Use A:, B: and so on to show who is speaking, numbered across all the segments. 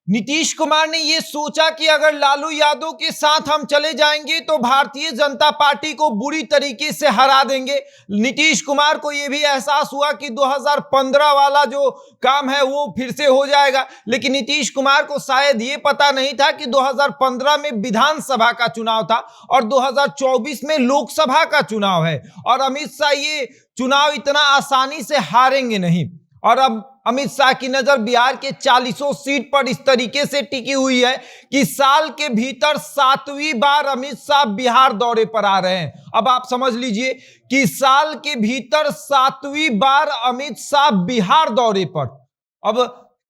A: नीतीश कुमार ने यह सोचा कि अगर लालू यादव के साथ हम चले जाएंगे तो भारतीय जनता पार्टी को बुरी तरीके से हरा देंगे। नीतीश कुमार को यह भी एहसास हुआ कि 2015 वाला जो काम है वो फिर से हो जाएगा, लेकिन नीतीश कुमार को शायद ये पता नहीं था कि 2015 में विधानसभा का चुनाव था और 2024 में लोकसभा का चुनाव है और अमित शाह ये चुनाव इतना आसानी से हारेंगे नहीं। और अब अमित शाह की नजर बिहार के 40 सीट पर इस तरीके से टिकी हुई है कि साल के भीतर 7वीं बार अमित शाह बिहार दौरे पर आ रहे हैं। अब आप समझ लीजिए कि साल के भीतर 7वीं बार अमित शाह बिहार दौरे पर। अब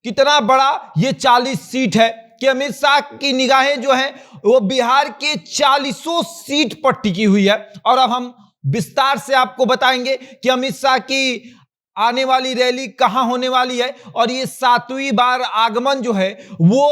A: कितना बड़ा ये 40 सीट है कि अमित शाह की निगाहें जो हैं वो बिहार के 40 सीट पर टिकी हुई है। और अब हम विस्तार से आपको बताएंगे कि अमित शाह की आने वाली रैली कहां होने वाली है और ये 7वीं बार आगमन जो है वो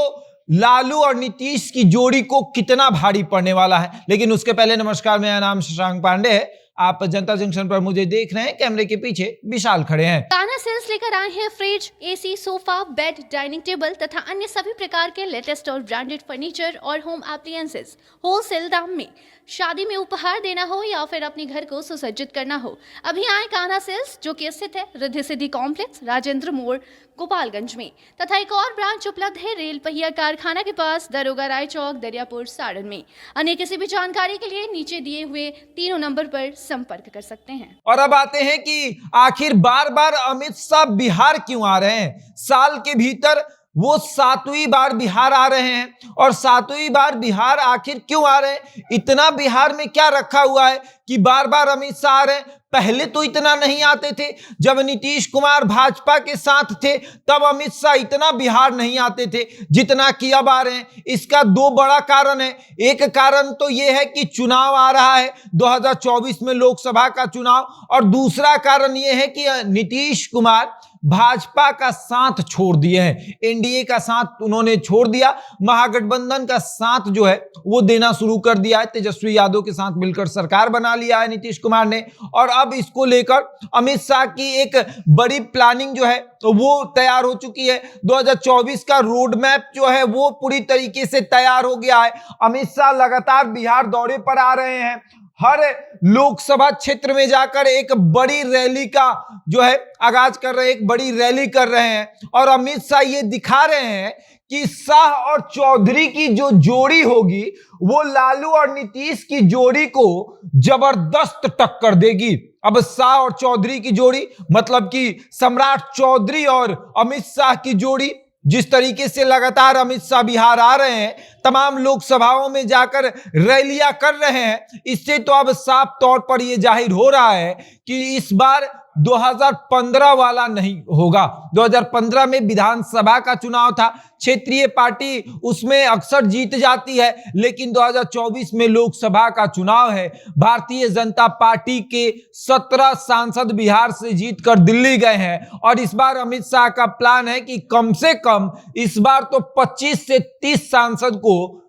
A: लालू और नीतीश की जोड़ी को कितना भारी पड़ने वाला है। लेकिन उसके पहले नमस्कार, मेरा नाम शशांक पांडे है। आप जनता जंक्शन पर मुझे देख रहे हैं, कैमरे के पीछे विशाल खड़े हैं।
B: कान्हा सेल्स लेकर आए हैं fridge, AC, sofa, bed, dining table तथा अन्य सभी प्रकार के लेटेस्ट और ब्रांडेड फर्नीचर और होम एप्लियंसेस होलसेल दाम में। शादी में उपहार देना हो या फिर अपने घर को सुसज्जित करना हो, अभी आए कान्हा सेल्स, जो कि स्थित है रिद्धि सिद्धि कॉम्प्लेक्स, राजेंद्र मोड़, गोपालगंज में। तथा एक और ब्रांच उपलब्ध है रेल पहिया कारखाना के पास, दरोगा राय चौक, दरियापुर, सारण में। अन्य किसी भी जानकारी के लिए नीचे दिए हुए तीनों नंबर पर संपर्क कर सकते हैं।
A: और अब आते हैं कि आखिर बार बार अमित शाह बिहार क्यों आ रहे हैं। साल के भीतर वो 7वीं बार बिहार आ रहे हैं और 7वीं बार बिहार आखिर क्यों आ रहे हैं। इतना बिहार में क्या रखा हुआ है कि बार बार अमित शाह आ रहे हैं। पहले तो इतना नहीं आते थे, जब नीतीश कुमार भाजपा के साथ थे तब अमित शाह इतना बिहार नहीं आते थे जितना कि अब आ रहे हैं। इसका 2 बड़ा कारण है। एक कारण तो यह है कि चुनाव आ रहा है 2024 में, लोकसभा का चुनाव, और दूसरा कारण यह है कि नीतीश कुमार भाजपा का साथ छोड़ दिए हैं। एनडीए का साथ उन्होंने छोड़ दिया, महागठबंधन का साथ जो है वो देना शुरू कर दिया है। तेजस्वी यादव के साथ मिलकर सरकार बना लिया है नीतीश कुमार ने। और अब इसको लेकर अमित शाह की एक बड़ी प्लानिंग जो है तो वो तैयार हो चुकी है। 2024 का रोड मैप जो है वो पूरी तरीके से तैयार हो गया है। अमित शाह लगातार बिहार दौरे पर आ रहे हैं, हर लोकसभा क्षेत्र में जाकर एक बड़ी रैली का जो है आगाज कर रहे हैं, एक बड़ी रैली कर रहे हैं। और अमित शाह ये दिखा रहे हैं कि शाह और चौधरी की जो जोड़ी होगी वो लालू और नीतीश की जोड़ी को जबरदस्त टक्कर देगी। अब शाह और चौधरी की जोड़ी मतलब कि सम्राट चौधरी और अमित शाह की जोड़ी, जिस तरीके से लगातार अमित शाह बिहार आ रहे हैं, तमाम लोकसभाओं में जाकर रैलियां कर रहे हैं, इससे तो अब साफ तौर पर यह जाहिर हो रहा है कि इस बार 2015 वाला नहीं होगा। 2015 में विधानसभा का चुनाव था, क्षेत्रीय पार्टी उसमें अक्सर जीत जाती है, लेकिन 2024 में लोकसभा का चुनाव है। भारतीय जनता पार्टी के 17 सांसद बिहार से जीतकर दिल्ली गए हैं और इस बार अमित शाह का प्लान है कि कम से कम इस बार तो 25 से 30 सांसद को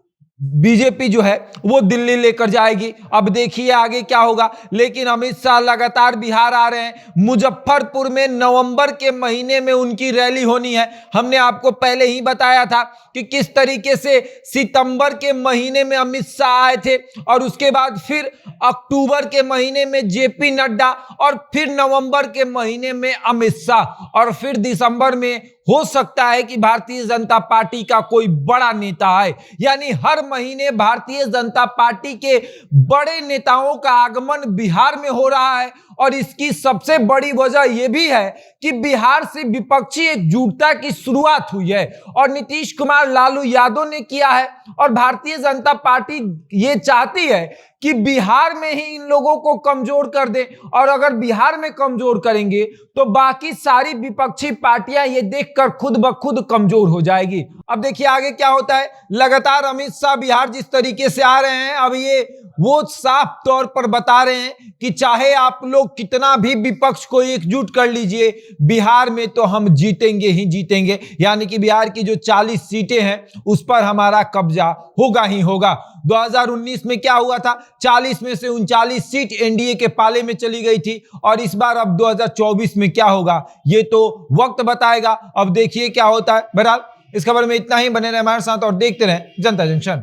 A: बीजेपी जो है वो दिल्ली लेकर जाएगी। अब देखिए आगे क्या होगा। लेकिन अमित शाह लगातार बिहार आ रहे हैं। मुजफ्फरपुर में नवंबर के महीने में उनकी रैली होनी है। हमने आपको पहले ही बताया था कि किस तरीके से सितंबर के महीने में अमित शाह आए थे और उसके बाद फिर अक्टूबर के महीने में जेपी नड्डा और फिर नवंबर के महीने में अमित शाह और फिर दिसंबर में हो सकता है कि भारतीय जनता पार्टी का कोई बड़ा नेता आए। यानी हर महीने भारतीय जनता पार्टी के बड़े नेताओं का आगमन बिहार में हो रहा है। और इसकी सबसे बड़ी वजह यह भी है कि बिहार से विपक्षी एकजुटता की शुरुआत हुई है और नीतीश कुमार लालू यादव ने किया है। और भारतीय जनता पार्टी ये चाहती है कि बिहार में ही इन लोगों को कमजोर कर दे, और अगर बिहार में कमजोर करेंगे तो बाकी सारी विपक्षी पार्टियां ये देखकर खुद ब खुद कमजोर हो जाएगी। अब देखिए आगे क्या होता है। लगातार अमित शाह बिहार जिस तरीके से आ रहे हैं, अब ये वो साफ तौर पर बता रहे हैं कि चाहे आप लोग कितना भी विपक्ष को एकजुट कर लीजिए, बिहार में तो हम जीतेंगे ही जीतेंगे। यानी कि बिहार की जो 40 सीटें हैं उस पर हमारा कब्जा होगा ही होगा। 2019 में क्या हुआ था, 40 में से 39 सीट एनडीए के पाले में चली गई थी और इस बार अब 2024 में क्या होगा ये तो वक्त बताएगा। अब देखिए क्या होता है। बहरहाल इस खबर में इतना ही। बने रहे हमारे साथ और देखते रहें जनता जंक्शन।